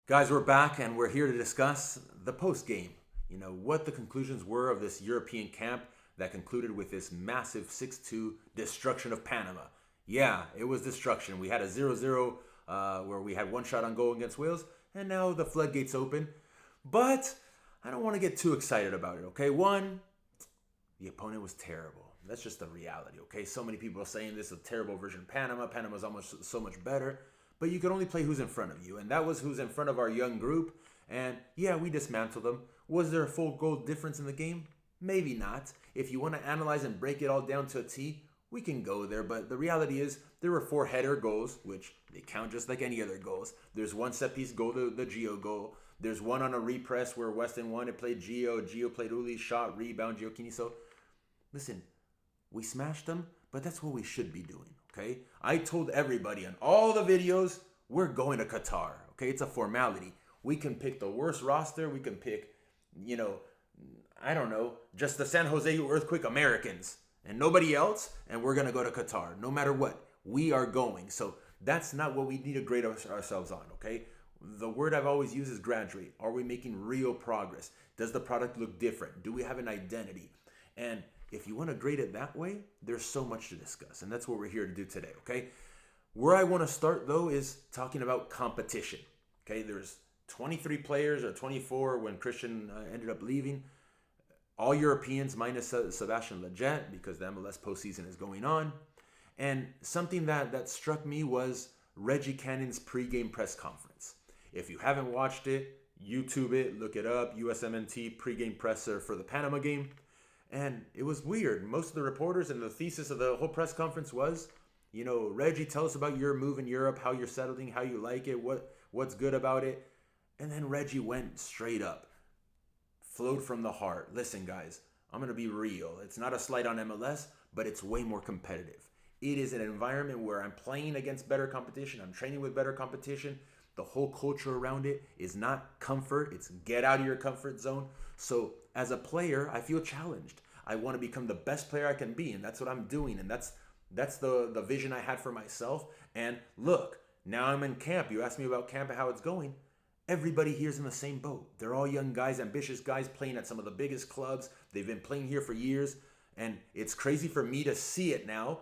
Guys, we're back and we're here to discuss the post game. What the conclusions were of this European camp that concluded with this massive 6-2 destruction of Panama. Yeah, it was destruction. We had a 0-0 where we had one shot on goal against Wales, and now the floodgates open. But I don't want to get too excited about it, okay? One, the opponent was terrible. That's just the reality, okay? So many people are saying this is a terrible version of Panama. Panama's almost so much better. But you can only play who's in front of you. And that was who's in front of our young group. And yeah, we dismantled them. Was there a full goal difference in the game? Maybe not. If you want to analyze and break it all down to a T, we can go there. But the reality is there were 4 header goals, which they count just like any other goals. There's one set piece goal, the Gio goal. There's one on a repress where Weston won. It played Gio. Gio played Uli, shot, rebound, Giochini. So listen, we smashed them, but that's what we should be doing. Okay, I told everybody on all the videos, we're going to Qatar. Okay, it's a formality. We can pick the worst roster. We can pick, I don't know, just the San Jose Earthquake Americans and nobody else. And we're going to go to Qatar. No matter what, we are going. So that's not what we need to grade ourselves on. Okay, the word I've always used is graduate. Are we making real progress? Does the product look different? Do we have an identity? And if you want to grade it that way, there's so much to discuss. And that's what we're here to do today, okay? Where I want to start, though, is talking about competition. Okay, there's 23 players, or 24 when Christian ended up leaving. All Europeans minus Sebi Lejet, because the MLS postseason is going on. And something that struck me was Reggie Cannon's pregame press conference. If you haven't watched it, YouTube it, look it up, USMNT pregame presser for the Panama game. And it was weird. Most of the reporters and the thesis of the whole press conference was, Reggie, tell us about your move in Europe, how you're settling, how you like it, what's good about it. And then Reggie went straight up, flowed from the heart. Listen, guys, I'm going to be real. It's not a slight on MLS, but it's way more competitive. It is an environment where I'm playing against better competition. I'm training with better competition. The whole culture around it is not comfort. It's get out of your comfort zone. So as a player, I feel challenged. I want to become the best player I can be, and that's what I'm doing. And that's the vision I had for myself. And look, now I'm in camp. You asked me about camp and how it's going. Everybody here's in the same boat. They're all young guys, ambitious guys playing at some of the biggest clubs. They've been playing here for years. And it's crazy for me to see it now.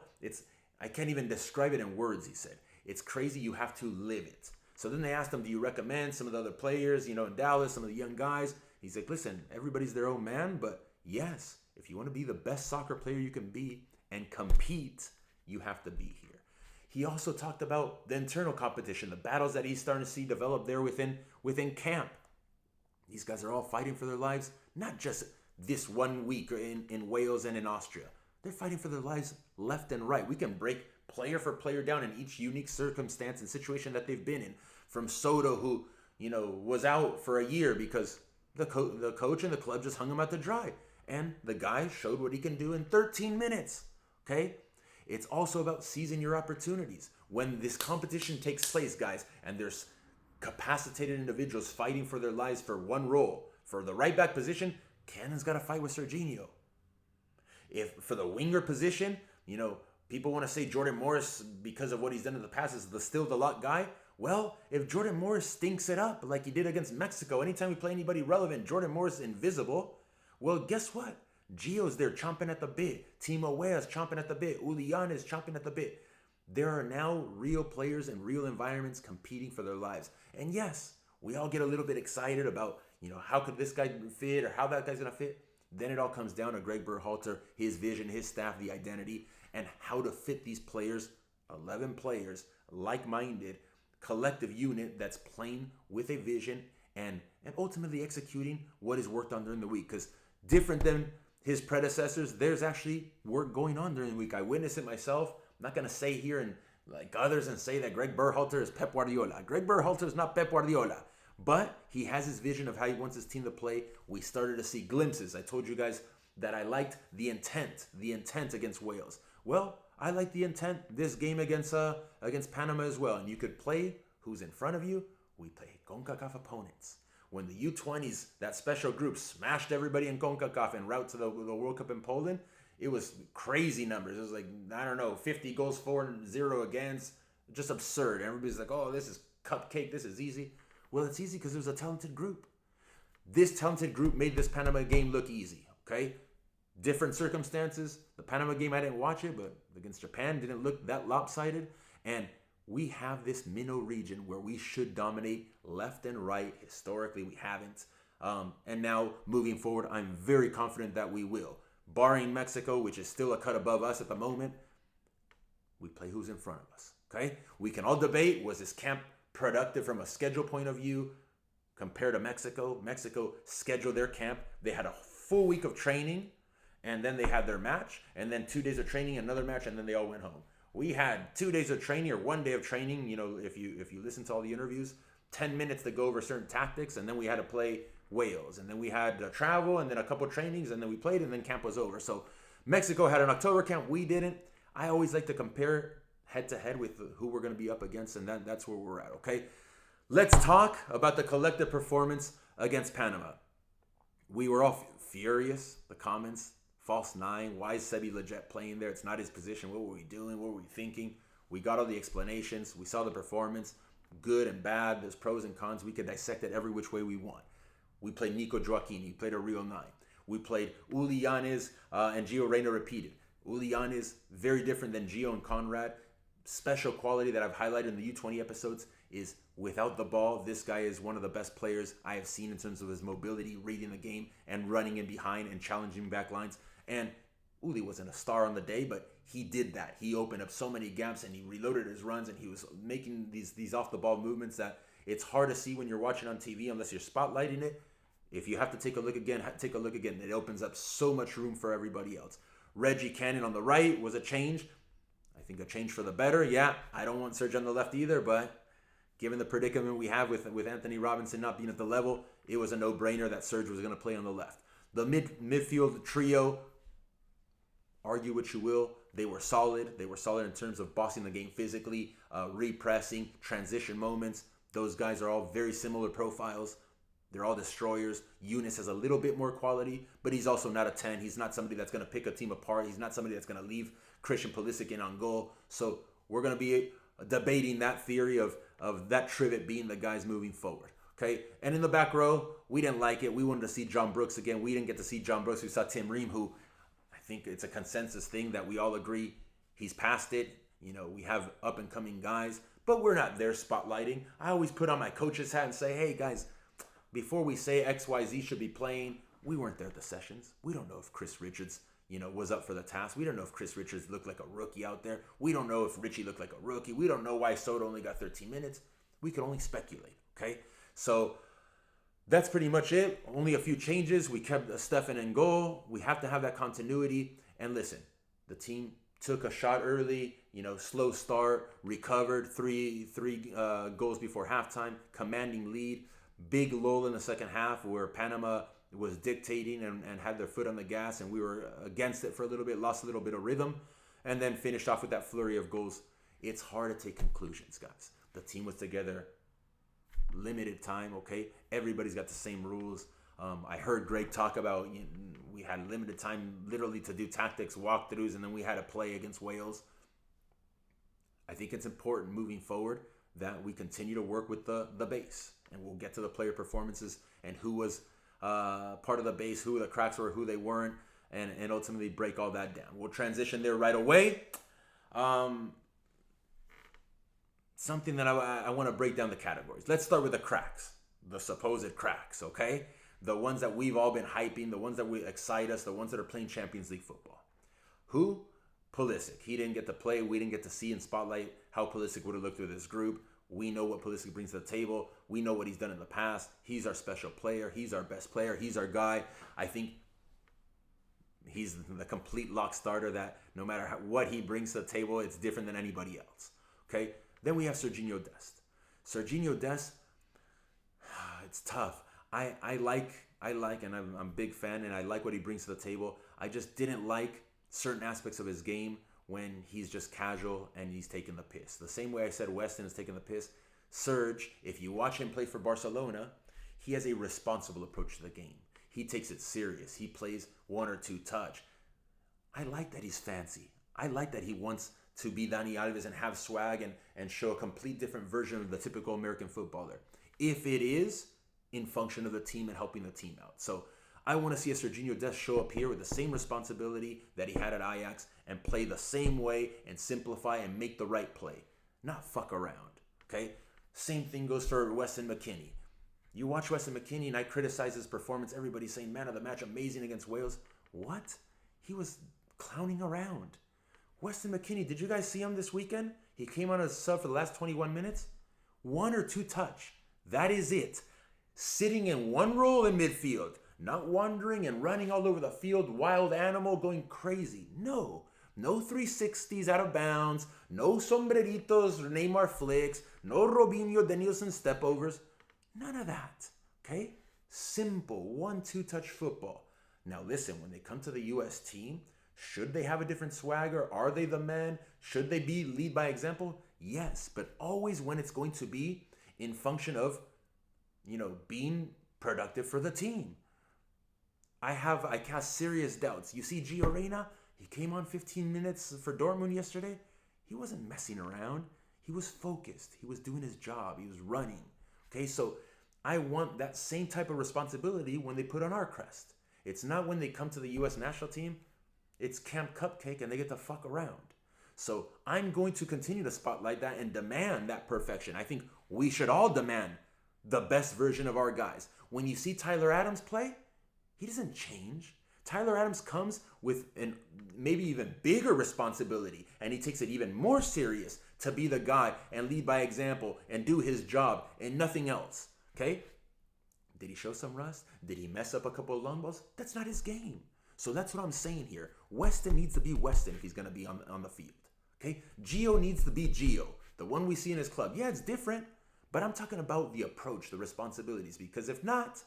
I can't even describe it in words, he said. It's crazy. You have to live it. So then they asked him, do you recommend some of the other players, in Dallas, some of the young guys? He's like, listen, everybody's their own man, but yes, if you want to be the best soccer player you can be and compete, you have to be here. He also talked about the internal competition, the battles that he's starting to see develop there within camp. These guys are all fighting for their lives, not just this 1 week in Wales and in Austria. They're fighting for their lives left and right. We can break player for player down in each unique circumstance and situation that they've been in. From Soto, who, was out for a year because the coach and the club just hung him out to dry. And the guy showed what he can do in 13 minutes, okay? It's also about seizing your opportunities. When this competition takes place, guys, and there's capacitated individuals fighting for their lives for one role, for the right back position, Cannon's got to fight with Serginho. If for the winger position, people want to say Jordan Morris, because of what he's done in the past, is still the lot guy. Well, if Jordan Morris stinks it up like he did against Mexico, anytime we play anybody relevant, Jordan Morris invisible, well, guess what? Gio's there chomping at the bit. Timo Weah's chomping at the bit. Ulian is chomping at the bit. There are now real players in real environments competing for their lives. And yes, we all get a little bit excited about, how could this guy fit or how that guy's going to fit. Then it all comes down to Greg Berhalter, his vision, his staff, the identity, and how to fit these players, 11 players, like-minded, collective unit that's playing with a vision and ultimately executing what is worked on during the week. Because different than his predecessors, there's actually work going on during the week. I witnessed it myself. I'm not going to say here and like others and say that Greg Berhalter is Pep Guardiola. Greg Berhalter is not Pep Guardiola. But he has his vision of how he wants his team to play. We started to see glimpses. I told you guys that I liked the intent against Wales. Well, I like the intent this game against Panama as well. And you could play who's in front of you. We play CONCACAF opponents. When the U20s, that special group, smashed everybody in CONCACAF en route to the World Cup in Poland, it was crazy numbers. It was like, 50 goals for and 0 against. Just absurd. Everybody's like, oh, this is cupcake. This is easy. Well, it's easy because there's a talented group. This talented group made this Panama game look easy, okay? Different circumstances. The Panama game, I didn't watch it, but against Japan didn't look that lopsided. And we have this minnow region where we should dominate left and right. Historically, we haven't. And now, moving forward, I'm very confident that we will. Barring Mexico, which is still a cut above us at the moment, we play who's in front of us, okay? We can all debate, was this camp productive from a schedule point of view compared to Mexico? Mexico scheduled their camp. They had a full week of training, and then they had their match, and then 2 days of training, another match, and then they all went home. We had 2 days of training or 1 day of training. You know, if you listen to all the interviews, 10 minutes to go over certain tactics, and then we had to play Wales, and then we had travel, and then a couple trainings, and then we played, and then camp was over. So Mexico had an October camp. We didn't. I always like to compare head-to-head with who we're going to be up against, and that's where we're at, okay? Let's talk about the collective performance against Panama. We were all furious. The comments, false nine, why is Sebi Lejet playing there? It's not his position. What were we doing? What were we thinking? We got all the explanations. We saw the performance, good and bad. There's pros and cons. We could dissect it every which way we want. We played Nico Drakini. He played a real nine. We played Uli Yanez and Gio Reyna repeated. Uli Yanez, very different than Gio and Conrad. Special quality that I've highlighted in the U20 episodes is without the ball, this guy is one of the best players I have seen in terms of his mobility, reading the game, and running in behind and challenging back lines. And Uli wasn't a star on the day, but he did that. He opened up so many gaps, and he reloaded his runs, and he was making these off-the-ball movements that it's hard to see when you're watching on TV unless you're spotlighting it. If you have to take a look again, take a look again. It opens up so much room for everybody else. Reggie Cannon on the right was a change. I think a change for the better. Yeah, I don't want Serge on the left either, but given the predicament we have with Anthony Robinson not being at the level, it was a no-brainer that Serge was going to play on the left. The midfield trio, argue what you will, they were solid. They were solid in terms of bossing the game physically, repressing, transition moments. Those guys are all very similar profiles. They're all destroyers. Eunice has a little bit more quality, but he's also not a 10. He's not somebody that's going to pick a team apart. He's not somebody that's going to leave Christian Pulisic in on goal. So we're going to be debating that theory of that trivet being the guys moving forward. Okay, and in the back row, we didn't like it. We wanted to see John Brooks again. We didn't get to see John Brooks. We saw Tim Ream, who I think it's a consensus thing that we all agree he's past it. You know, we have up-and-coming guys, but we're not there spotlighting. I always put on my coach's hat and say, hey, guys, before we say XYZ should be playing, we weren't there at the sessions. We don't know if Chris Richards, was up for the task. We don't know if Chris Richards looked like a rookie out there. We don't know if Richie looked like a rookie. We don't know why Soto only got 13 minutes. We can only speculate, okay? So that's pretty much it. Only a few changes. We kept Stefan in goal. We have to have that continuity. And listen, the team took a shot early, slow start, recovered three goals before halftime, commanding lead. Big lull in the second half where Panama was dictating and had their foot on the gas, and we were against it for a little bit, lost a little bit of rhythm, and then finished off with that flurry of goals. It's hard to take conclusions, guys. The team was together, limited time, okay? Everybody's got the same rules. I heard Greg talk about we had limited time literally to do tactics, walkthroughs, and then we had to play against Wales. I think it's important moving forward that we continue to work with the base. And we'll get to the player performances and who was part of the base, who the cracks were, who they weren't, and ultimately break all that down. We'll transition there right away. Something that I want to break down the categories. Let's start with the cracks, the supposed cracks, okay? The ones that we've all been hyping, the ones that excite us, the ones that are playing Champions League football. Who? Pulisic. He didn't get to play. We didn't get to see and spotlight how Pulisic would have looked with this group. We know what Pulisic brings to the table. We know what he's done in the past. He's our special player. He's our best player. He's our guy. I think he's the complete lock starter that no matter what he brings to the table, it's different than anybody else. Okay? Then we have Serginho Dest. Serginho Dest, it's tough. I like, and I'm a big fan, and I like what he brings to the table. I just didn't like certain aspects of his game when he's just casual and he's taking the piss. The same way I said Weston is taking the piss. Serge, if you watch him play for Barcelona, he has a responsible approach to the game. He takes it serious. He plays one or two touch. I like that he's fancy. I like that he wants to be Dani Alves and have swag and show a complete different version of the typical American footballer. if it is in function of the team and helping the team out. So I want to see a Serginho Dest show up here with the same responsibility that he had at Ajax and play the same way and simplify and make the right play, not fuck around, okay? Same thing goes for Weston Mckinney. You watch Weston Mckinney and I criticize his performance. Everybody's saying, man of the match, amazing against Wales. What? He was clowning around. Weston McKinney, did you guys see him this weekend? He came on as a sub for the last 21 minutes. 1 or 2 touch. That is it. Sitting in one role in midfield. Not wandering and running all over the field, wild animal, going crazy. No 360s out of bounds. No sombreritos, Neymar flicks. No Robinho, Danielson stepovers. None of that, okay? Simple 1-2 touch football. Now listen, when they come to the U.S. team, should they have a different swagger? Are they the men? Should they lead by example? Yes, but always when it's going to be in function of, being productive for the team. I cast serious doubts. You see Gio Reyna, he came on 15 minutes for Dortmund yesterday. He wasn't messing around. He was focused. He was doing his job. He was running. Okay, so I want that same type of responsibility when they put on our crest. It's not when they come to the U.S. national team. It's Camp Cupcake and they get to fuck around. So I'm going to continue to spotlight that and demand that perfection. I think we should all demand the best version of our guys. When you see Tyler Adams play, he doesn't change. Tyler Adams comes with an maybe even bigger responsibility, and he takes it even more serious to be the guy and lead by example and do his job and nothing else. Okay? Did he show some rust? Did he mess up a couple of long balls? That's not his game. So that's what I'm saying here. Weston needs to be Weston if he's going to be on the field. Okay? Gio needs to be Gio, the one we see in his club. Yeah, it's different, but I'm talking about the approach, the responsibilities, because if not,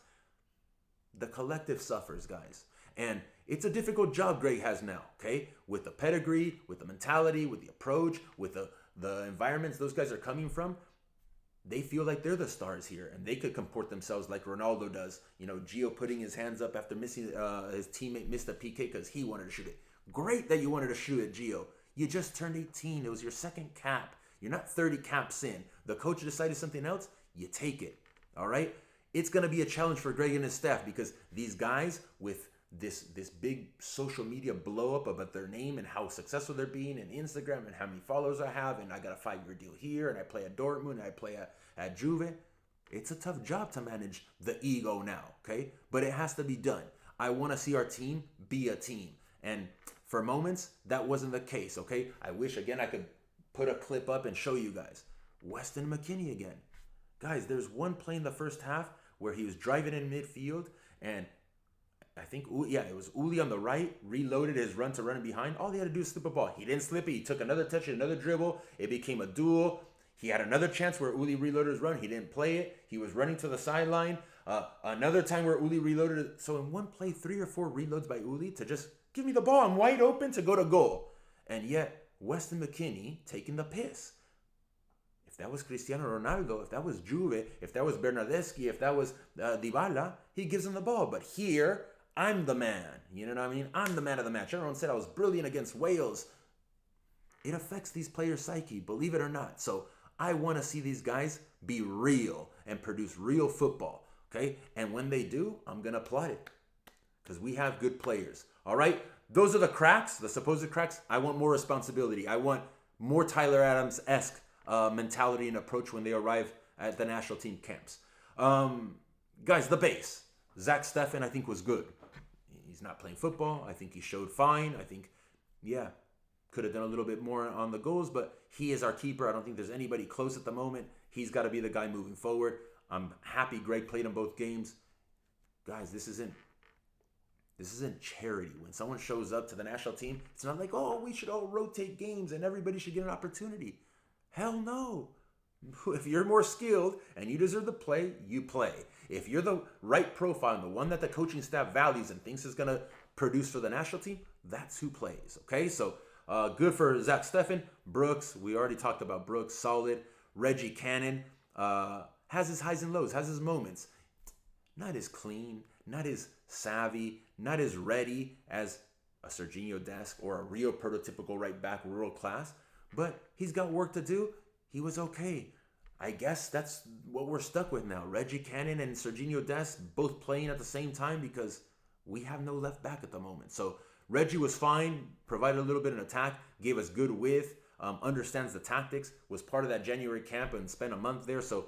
the collective suffers, guys. And it's a difficult job Greg has now, okay? With the pedigree, with the mentality, with the approach, with the environments those guys are coming from. They feel like they're the stars here, and they could comport themselves like Ronaldo does. Gio putting his hands up after missing his teammate missed a PK because he wanted to shoot it. Great that you wanted to shoot it, Gio. You just turned 18. It was your second cap. You're not 30 caps in. The coach decided something else. You take it, all right? It's going to be a challenge for Greg and his staff because these guys with this big social media blow up about their name and how successful they're being and Instagram and how many followers I have and I got a 5-year deal here and I play at Dortmund and I play at Juve. It's a tough job to manage the ego now, okay? But it has to be done. I want to see our team be a team. And for moments, that wasn't the case, okay? I wish, again, I could put a clip up and show you guys. Weston Mckinney again. Guys, there's one play in the first half where he was driving in midfield and I think, it was Uli on the right, reloaded his run to run behind. All he had to do is slip a ball. He didn't slip it. He took another touch, another dribble. It became a duel. He had another chance where Uli reloaded his run. He didn't play it. He was running to the sideline. Another time where Uli reloaded it. So in one play, 3 or 4 reloads by Uli to just give me the ball. I'm wide open to go to goal. And yet, Weston McKinney taking the piss. If that was Cristiano Ronaldo, if that was Juve, if that was Bernardeschi, if that was Dybala, he gives him the ball. But here, I'm the man. You know what I mean? I'm the man of the match. Everyone said I was brilliant against Wales. It affects these players' psyche, believe it or not. So I want to see these guys be real and produce real football, okay? And when they do, I'm going to applaud it because we have good players, all right? Those are the cracks, the supposed cracks. I want more responsibility. I want more Tyler Adams-esque mentality and approach when they arrive at the national team camps. Guys, the base. Zach Steffen, I think, was good. He's not playing football. I think he showed fine. I think, could have done a little bit more on the goals, but he is our keeper. I don't think there's anybody close at the moment. He's got to be the guy moving forward. I'm happy Greg played in both games. Guys, this isn't charity. When someone shows up to the national team, it's not like, oh, we should all rotate games and everybody should get an opportunity. Hell no. If you're more skilled and you deserve to play, you play. If you're the right profile and the one that the coaching staff values and thinks is going to produce for the national team, that's who plays, okay? So good for Zach Steffen. Brooks, we already talked about Brooks, solid. Reggie Cannon has his highs and lows, has his moments. Not as clean, not as savvy, not as ready as a Serginho Dest or a real prototypical right back world class, but he's got work to do. He was okay. I guess that's what we're stuck with now. Reggie Cannon and Serginho Dest both playing at the same time because we have no left back at the moment. So Reggie was fine, provided a little bit of attack, gave us good width, understands the tactics, was part of that January camp and spent a month there. So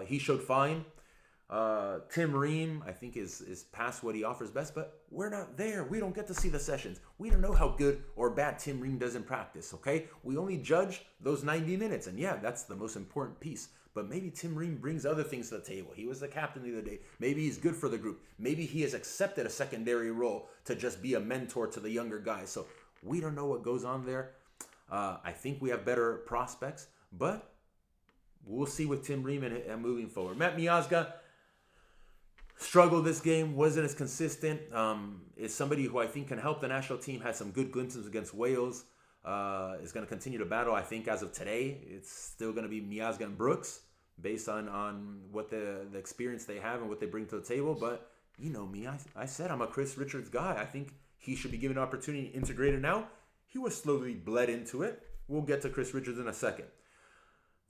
he showed fine. Tim Ream, I think, is past what he offers best, but we're not there. We don't get to see the sessions. We don't know how good or bad Tim Ream does in practice, okay? We only judge those 90 minutes, and yeah, that's the most important piece. But maybe Tim Ream brings other things to the table. He was the captain the other day. Maybe he's good for the group. Maybe he has accepted a secondary role to just be a mentor to the younger guys. So we don't know what goes on there. I think we have better prospects, but we'll see with Tim Ream and moving forward. Matt Miazga struggled this game, wasn't as consistent. Is somebody who I think can help the national team, had some good glimpses against Wales. Is going to continue to battle. I think as of today, it's still going to be Miazga and Brooks based on what the experience they have and what they bring to the table. But you know me, I said I'm a Chris Richards guy. I think he should be given an opportunity to integrate it now. He was slowly bled into it. We'll get to Chris Richards in a second.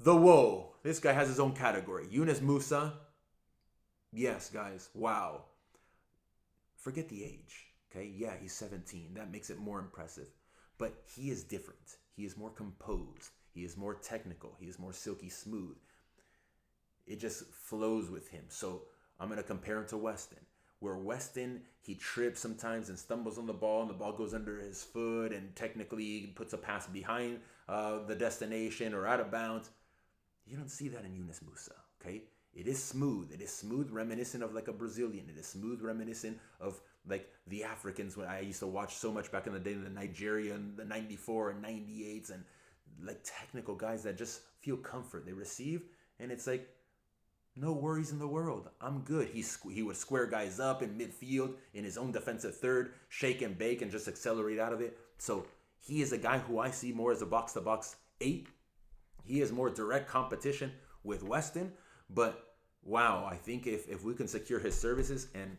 The woe. This guy has his own category. Yunus Musa. Yes, guys. Wow. Forget the age. Okay? Yeah, he's 17. That makes it more impressive. But he is different. He is more composed. He is more technical. He is more silky smooth. It just flows with him. So I'm going to compare him to Weston. Where Weston, he trips sometimes and stumbles on the ball, and the ball goes under his foot, and technically puts a pass behind the destination or out of bounds. You don't see that in Yunus Musa, okay? It is smooth. It is smooth, reminiscent of like a Brazilian. It is smooth, reminiscent of like the Africans when I used to watch so much back in the day, the Nigeria and the 94 and 98s, and like technical guys that just feel comfort. They receive, and it's like, no worries in the world. I'm good. He would square guys up in midfield in his own defensive third, shake and bake and just accelerate out of it. So he is a guy who I see more as a box-to-box 8. He is more direct competition with Weston. But wow, I think if we can secure his services, and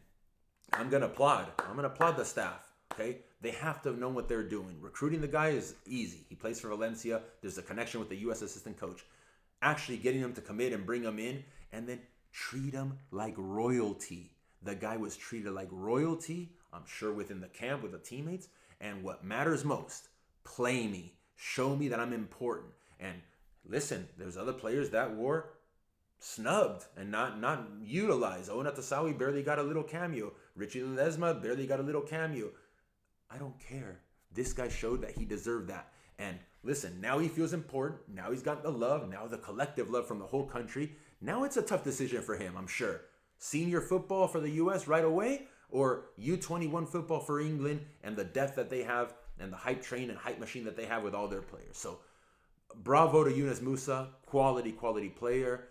I'm going to applaud the staff, okay? They have to know what they're doing. Recruiting the guy is easy. He plays for Valencia. There's a connection with the U.S. assistant coach. Actually getting him to commit and bring him in and then treat him like royalty. The guy was treated like royalty, I'm sure, within the camp with the teammates. And what matters most, play me. Show me that I'm important. And listen, there's other players that were snubbed and not utilized. Owen Atasawi barely got a little cameo. Richie Levesma barely got a little cameo. I don't care. This guy showed that he deserved that. And listen, now he feels important. Now he's got the love. Now the collective love from the whole country. Now it's a tough decision for him, I'm sure. Senior football for the U.S. right away, or U21 football for England and the depth that they have and the hype train and hype machine that they have with all their players. So bravo to Yunus Musa, quality player.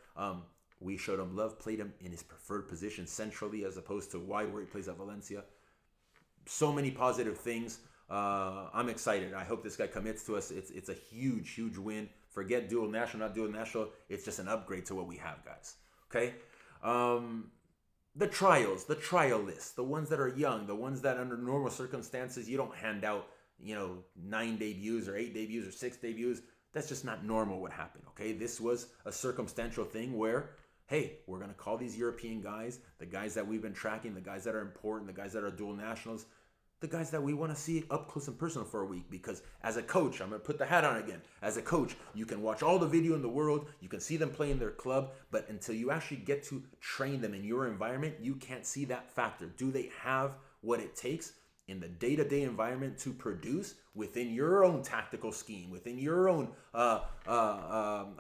We showed him love, played him in his preferred position centrally as opposed to wide where he plays at Valencia. So many positive things. I'm excited. I hope this guy commits to us. It's a huge win. Forget dual national, not dual national. It's just an upgrade to what we have, guys. Okay? The trial list, the ones that are young, the ones that under normal circumstances, you don't hand out, 9 debuts or 8 debuts or 6 debuts. That's just not normal what happened, okay? This was a circumstantial thing where, hey, we're going to call these European guys, the guys that we've been tracking, the guys that are important, the guys that are dual nationals, the guys that we want to see up close and personal for a week. Because as a coach, I'm going to put the hat on again. As a coach, you can watch all the video in the world, you can see them play in their club, but until you actually get to train them in your environment, you can't see that factor. Do they have what it takes in the day-to-day environment to produce within your own tactical scheme, within your own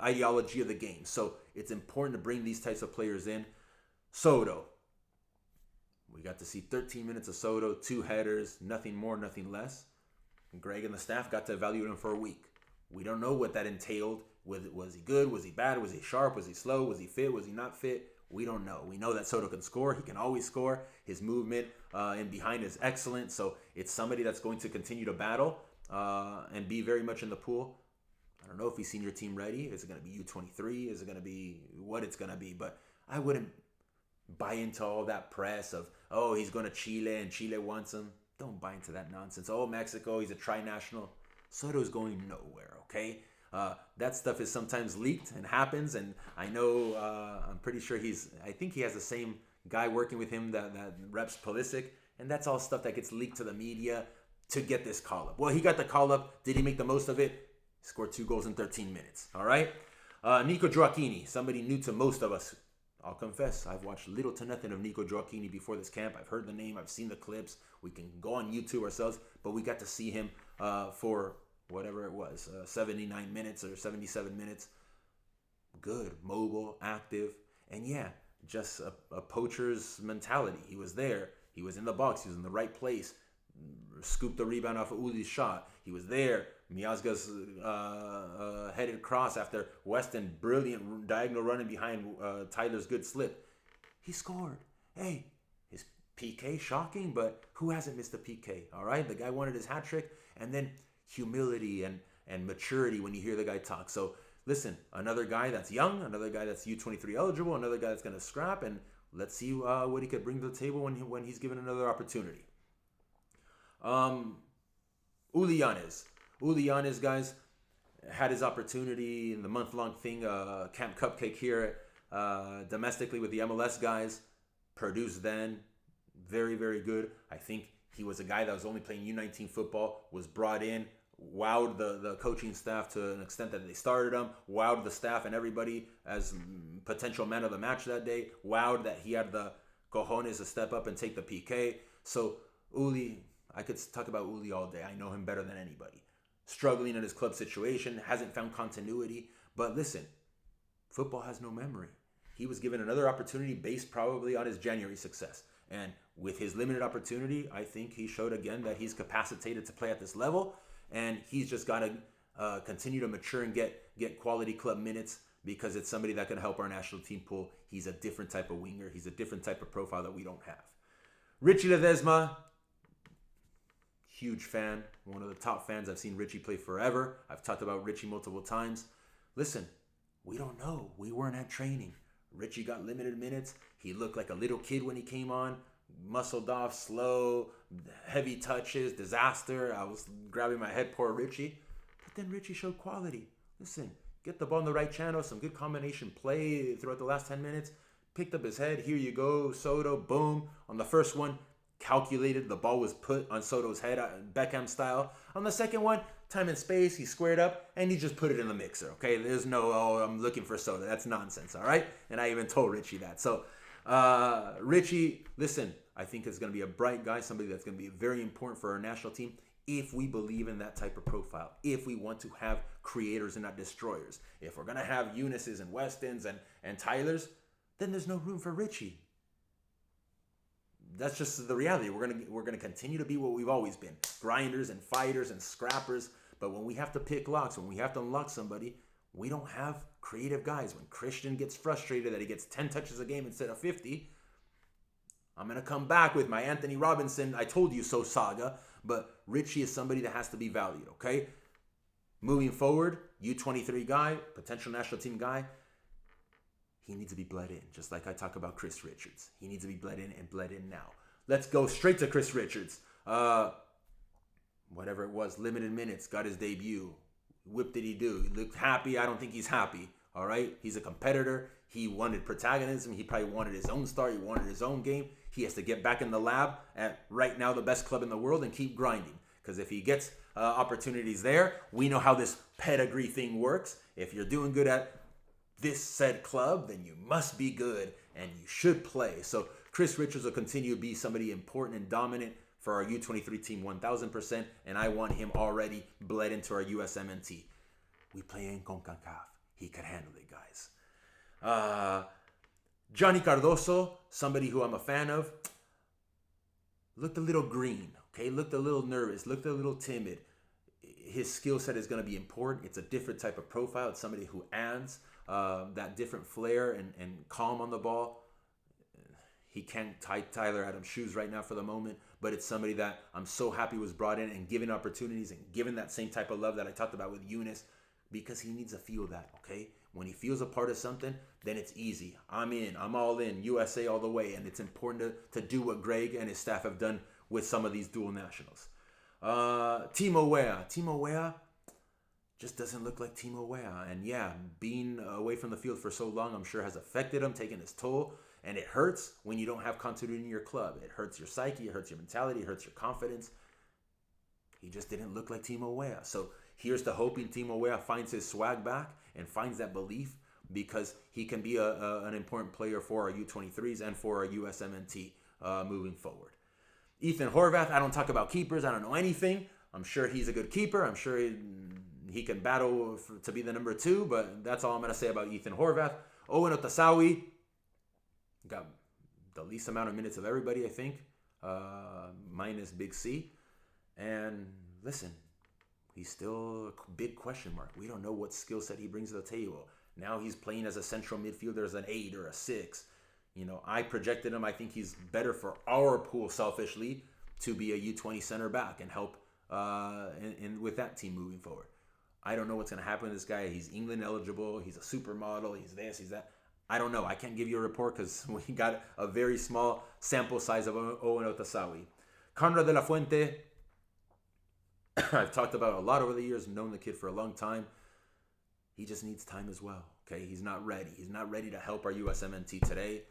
ideology of the game? So it's important to bring these types of players in. Soto. We got to see 13 minutes of Soto, 2 headers, nothing more, nothing less. And Greg and the staff got to evaluate him for a week. We don't know what that entailed. Was he good? Was he bad? Was he sharp? Was he slow? Was he fit? Was he not fit? We don't know. We know that Soto can score. He can always score. His movement in behind is excellent. So it's somebody that's going to continue to battle and be very much in the pool. I don't know if he's senior team ready. Is it going to be U23? Is it going to be what it's going to be? But I wouldn't buy into all that press of, oh, he's going to Chile and Chile wants him. Don't buy into that nonsense. Oh, Mexico, he's a tri-national. Soto's going nowhere, okay? That stuff is sometimes leaked and happens, and I know, I'm pretty sure I think he has the same guy working with him that reps Pulisic, and that's all stuff that gets leaked to the media to get this call-up. Well, he got the call-up. Did he make the most of it? Scored 2 goals in 13 minutes, all right? Nico Drakini, somebody new to most of us. I'll confess, I've watched little to nothing of Nico Drakini before this camp. I've heard the name, I've seen the clips. We can go on YouTube ourselves, but we got to see him for whatever it was, 79 minutes or 77 minutes. Good, mobile, active, and yeah, just a poacher's mentality. He was there. He was in the box. He was in the right place. Scooped the rebound off of Uli's shot. He was there. Miazga's headed cross after Weston, brilliant diagonal running behind Tyler's good slip. He scored. Hey, his PK, shocking, but who hasn't missed a PK? All right, the guy wanted his hat trick, and then humility and maturity when you hear the guy talk. So listen, another guy that's young, another guy that's U23 eligible, another guy that's going to scrap, and let's see what he could bring to the table when he's given another opportunity. Uli Yanez, guys, had his opportunity in the month-long thing, Camp Cupcake here domestically with the MLS guys. Produced then. Very, very good. I think he was a guy that was only playing U19 football, was brought in, wowed the coaching staff to an extent that they started him, wowed the staff and everybody as potential man of the match that day, wowed that he had the cojones to step up and take the PK. So Uli, I could talk about Uli all day. I know him better than anybody. Struggling in his club situation, hasn't found continuity. But listen, football has no memory. He was given another opportunity based probably on his January success. And with his limited opportunity, I think he showed again that he's capacitated to play at this level. And he's just got to continue to mature and get quality club minutes, because it's somebody that can help our national team pool. He's a different type of winger. He's a different type of profile that we don't have. Richie Levesma, huge fan, one of the top fans. I've seen Richie play forever. I've talked about Richie multiple times. Listen, we don't know. We weren't at training. Richie got limited minutes. He looked like a little kid when he came on. Muscled off, slow, heavy touches, disaster. I was grabbing my head, poor Richie. But then Richie showed quality. Listen, get the ball in the right channel, some good combination play throughout the last 10 minutes. Picked up his head. Here you go, Soto, boom. On the first one, calculated. The ball was put on Soto's head, Beckham style. On the second one, time and space, he squared up, and he just put it in the mixer, okay? There's no, I'm looking for Soto. That's nonsense, all right? And I even told Richie that. So, Richie, listen, I think is going to be a bright guy, somebody that's going to be very important for our national team if we believe in that type of profile, if we want to have creators and not destroyers. If we're going to have Eunices and Westons and Tylers, then there's no room for Richie. That's just the reality. We're gonna continue to be what we've always been, grinders and fighters and scrappers. But when we have to pick locks, when we have to unlock somebody, we don't have creative guys. When Christian gets frustrated that he gets 10 touches a game instead of 50, I'm gonna come back with my Anthony Robinson, I told you so saga. But Richie is somebody that has to be valued, okay? Moving forward, U23 guy, potential national team guy, he needs to be bled in, just like I talk about Chris Richards. He needs to be bled in and bled in now. Let's go straight to Chris Richards. Whatever it was, limited minutes, got his debut. What did he do? He looked happy. I don't think he's happy, all right? He's a competitor. He wanted protagonism. He probably wanted his own star. He wanted his own game. He has to get back in the lab at right now the best club in the world and keep grinding. Because if he gets opportunities there, we know how this pedigree thing works. If you're doing good at this said club, then you must be good and you should play. So Chris Richards will continue to be somebody important and dominant for our U23 team 1000%, and I want him already bled into our USMNT. We play in CONCACAF. He can handle it, guys. Johnny Cardoso, somebody who I'm a fan of, looked a little green, okay? Looked a little nervous, looked a little timid. His skill set is going to be important. It's a different type of profile. It's somebody who adds that different flair and calm on the ball. He can't tie Tyler Adams' shoes right now for the moment, but it's somebody that I'm so happy was brought in and given opportunities and given that same type of love that I talked about with Eunice, because he needs to feel that, okay? When he feels a part of something, then it's easy. I'm in. I'm all in. USA all the way. And it's important to do what Greg and his staff have done with some of these dual nationals. Timo Weah. just doesn't look like Timo Weah. And yeah, being away from the field for so long, I'm sure has affected him, taken his toll. And it hurts when you don't have continuity in your club. It hurts your psyche, it hurts your mentality, it hurts your confidence. He just didn't look like Timo Weah. So here's to hoping Timo Weah finds his swag back and finds that belief, because he can be an important player for our U23s and for our USMNT moving forward. Ethan Horvat, I don't talk about keepers. I don't know anything. I'm sure he's a good keeper. I'm sure he can battle to be the number 2, but that's all I'm going to say about Ethan Horvat. Owen Otasawi got the least amount of minutes of everybody, I think, minus Big C. And listen, he's still a big question mark. We don't know what skill set he brings to the table. Now he's playing as a central midfielder, as an 8 or a 6. You know, I projected him. I think he's better for our pool, selfishly, to be a U20 center back and help with that team moving forward. I don't know what's going to happen with this guy. He's England eligible. He's a supermodel. He's this, he's that. I don't know. I can't give you a report because we got a very small sample size of Owen Otasawi. Conrad de la Fuente, I've talked about a lot over the years, known the kid for a long time. He just needs time as well. Okay, he's not ready. He's not ready to help our USMNT today.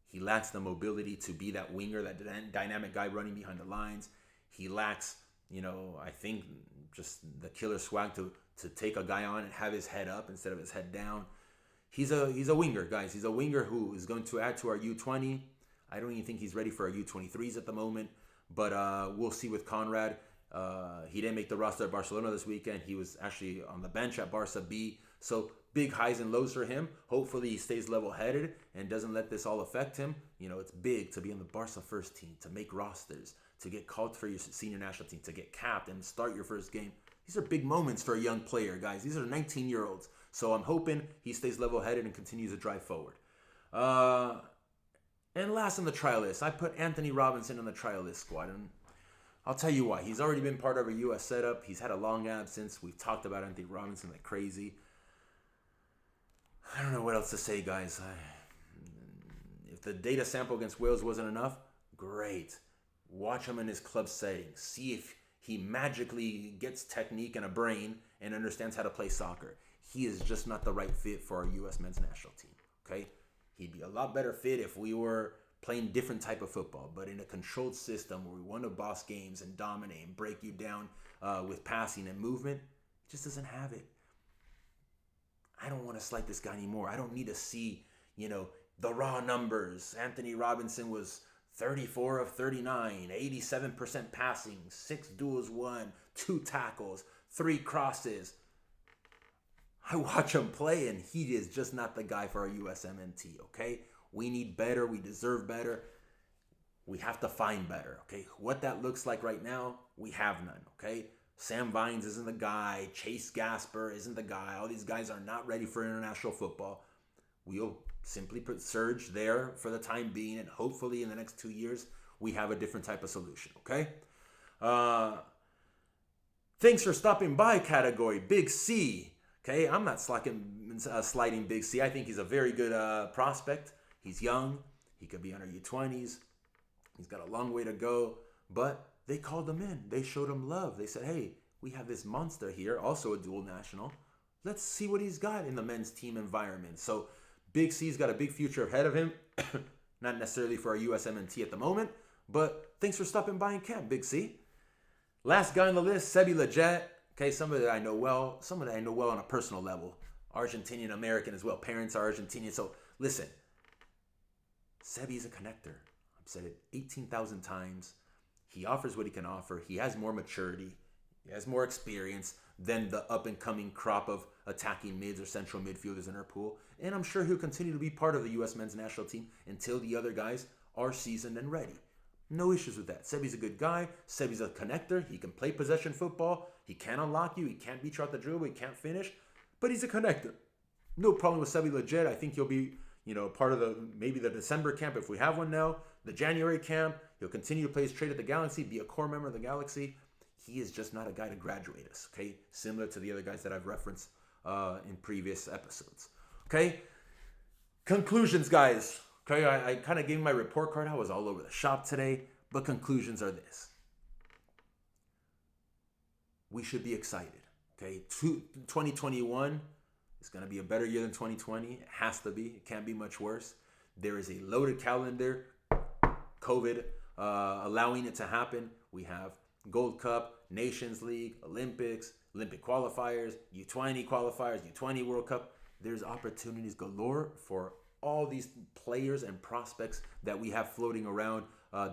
He lacks the mobility to be that winger, that dynamic guy running behind the lines. He lacks, I think just the killer swag to take a guy on and have his head up instead of his head down. He's a winger, guys. He's a winger who is going to add to our U20. I don't even think he's ready for our U23s at the moment, but we'll see with Conrad. He didn't make the roster at Barcelona this weekend. He was actually on the bench at Barca B. So big highs and lows for him. Hopefully he stays level-headed and doesn't let this all affect him. It's big to be on the Barca first team, to make rosters, to get called for your senior national team, to get capped and start your first game. These are big moments for a young player, guys. These are 19-year-olds. So I'm hoping he stays level-headed and continues to drive forward. And last on the trial list, I put Anthony Robinson on the trial list squad. And I'll tell you why. He's already been part of our U.S. setup. He's had a long absence. We've talked about Anthony Robinson like crazy. I don't know what else to say, guys. If the data sample against Wales wasn't enough, great. Watch him in his club setting. See if he magically gets technique and a brain and understands how to play soccer. He is just not the right fit for our U.S. men's national team, okay? He'd be a lot better fit if we were playing different type of football, but in a controlled system where we want to boss games and dominate and break you down with passing and movement. He just doesn't have it. I don't want to slight this guy anymore. I don't need to see, the raw numbers. Anthony Robinson was 34 of 39, 87% passing, 6 duels won, 2 tackles, 3 crosses. I watch him play, and he is just not the guy for our USMNT, okay? We need better. We deserve better. We have to find better, okay? What that looks like right now, we have none, okay? Sam Vines isn't the guy. Chase Gasper isn't the guy. All these guys are not ready for international football. We'll simply put Serge there for the time being, and hopefully in the next 2 years, we have a different type of solution, okay? Thanks for stopping by, category Big C. Okay, I'm not sliding Big C. I think he's a very good prospect. He's young. He could be on our U20s. He's got a long way to go, but they called him in. They showed him love. They said, hey, we have this monster here, also a dual national. Let's see what he's got in the men's team environment. So Big C's got a big future ahead of him. Not necessarily for our USMNT at the moment, but thanks for stopping by in camp, Big C. Last guy on the list, Sebi Lejet. Okay, somebody that I know well on a personal level. Argentinian American as well. Parents are Argentinian. So listen, Sebi's a connector. I've said it 18,000 times. He offers what he can offer. He has more maturity. He has more experience than the up-and-coming crop of attacking mids or central midfielders in our pool. And I'm sure he'll continue to be part of the U.S. men's national team until the other guys are seasoned and ready. No issues with that. Sebi's a good guy. Sebi's a connector. He can play possession football. He can't unlock you. He can't beat you out the dribble. He can't finish. But he's a connector. No problem with Sebi Lejet. I think he'll be, part of maybe the December camp if we have one now. The January camp. He'll continue to play his trade at the Galaxy, be a core member of the Galaxy. He is just not a guy to graduate us, okay? Similar to the other guys that I've referenced in previous episodes, okay? Conclusions, guys. Okay, I kind of gave my report card. I was all over the shop today, but conclusions are this. We should be excited, Okay, 2021 is going to be a better year than 2020. It has to be. It can't be much worse. There is a loaded calendar. COVID allowing it to happen. We have Gold Cup, Nations League, Olympics, Olympic qualifiers, U20 qualifiers, U20 World Cup. There's opportunities galore for all these players and prospects that we have floating around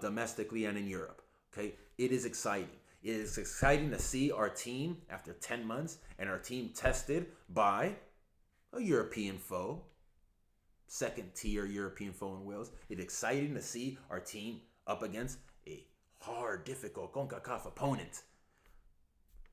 domestically and in Europe. Okay, it is exciting. It is exciting to see our team after 10 months and our team tested by a European foe, second tier European foe in Wales. It's exciting to see our team up against a hard, difficult CONCACAF opponent.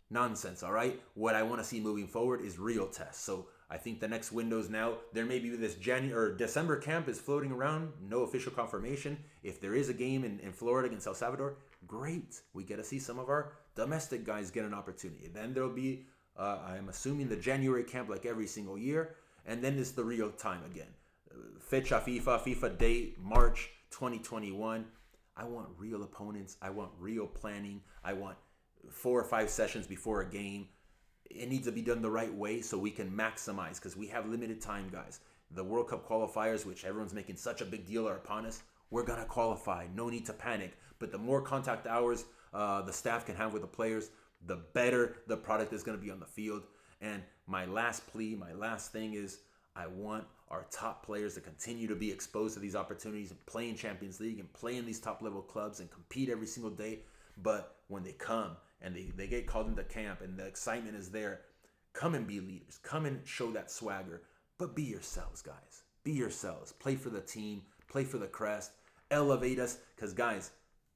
Nonsense, all right? What I want to see moving forward is real tests. So I think the next windows now, there may be this January or December camp is floating around, no official confirmation. If there is a game in Florida against El Salvador, great. We get to see some of our domestic guys get an opportunity. Then there'll be, I'm assuming, the January camp like every single year. And then it's the real time again. Fecha FIFA date, March 2021. I want real opponents. I want real planning. I want 4 or 5 sessions before a game. It needs to be done the right way so we can maximize, because we have limited time, guys. The World Cup qualifiers, which everyone's making such a big deal, are upon us. We're going to qualify. No need to panic. But the more contact hours the staff can have with the players, the better the product is going to be on the field. And my last plea, my last thing is, I want our top players to continue to be exposed to these opportunities and play in Champions League and play in these top level clubs and compete every single day. But when they come and they get called into camp and the excitement is there, come and be leaders. Come and show that swagger. But be yourselves, guys. Be yourselves. Play for the team. Play for the crest. Elevate us. Because, guys,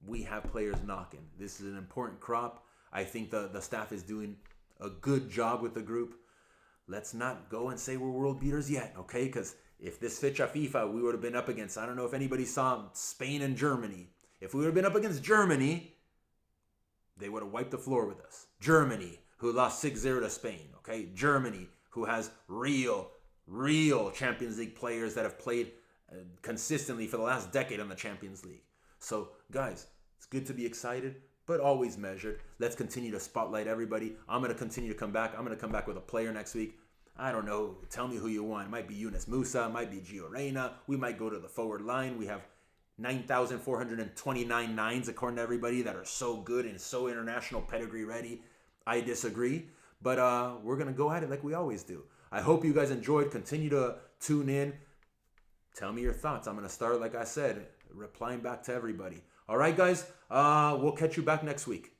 we have players knocking. This is an important crop. I think the staff is doing a good job with the group. Let's not go and say we're world beaters yet, okay? Because if this Fecha FIFA, we would have been up against, I don't know if anybody saw Spain and Germany. If we would have been up against Germany, they would have wiped the floor with us. Germany, who lost 6-0 to Spain, okay? Germany, who has real Champions League players that have played consistently for the last decade on the Champions League. So, guys, it's good to be excited, but always measured. Let's continue to spotlight everybody. I'm going to continue to come back. I'm going to come back with a player next week. I don't know. Tell me who you want. It might be Yunus Musa. It might be Gio Reyna. We might go to the forward line. We have 9,429 nines, according to everybody, that are so good and so international pedigree ready. I disagree, but we're going to go at it like we always do. I hope you guys enjoyed. Continue to tune in. Tell me your thoughts. I'm going to start, like I said, replying back to everybody. All right, guys, we'll catch you back next week.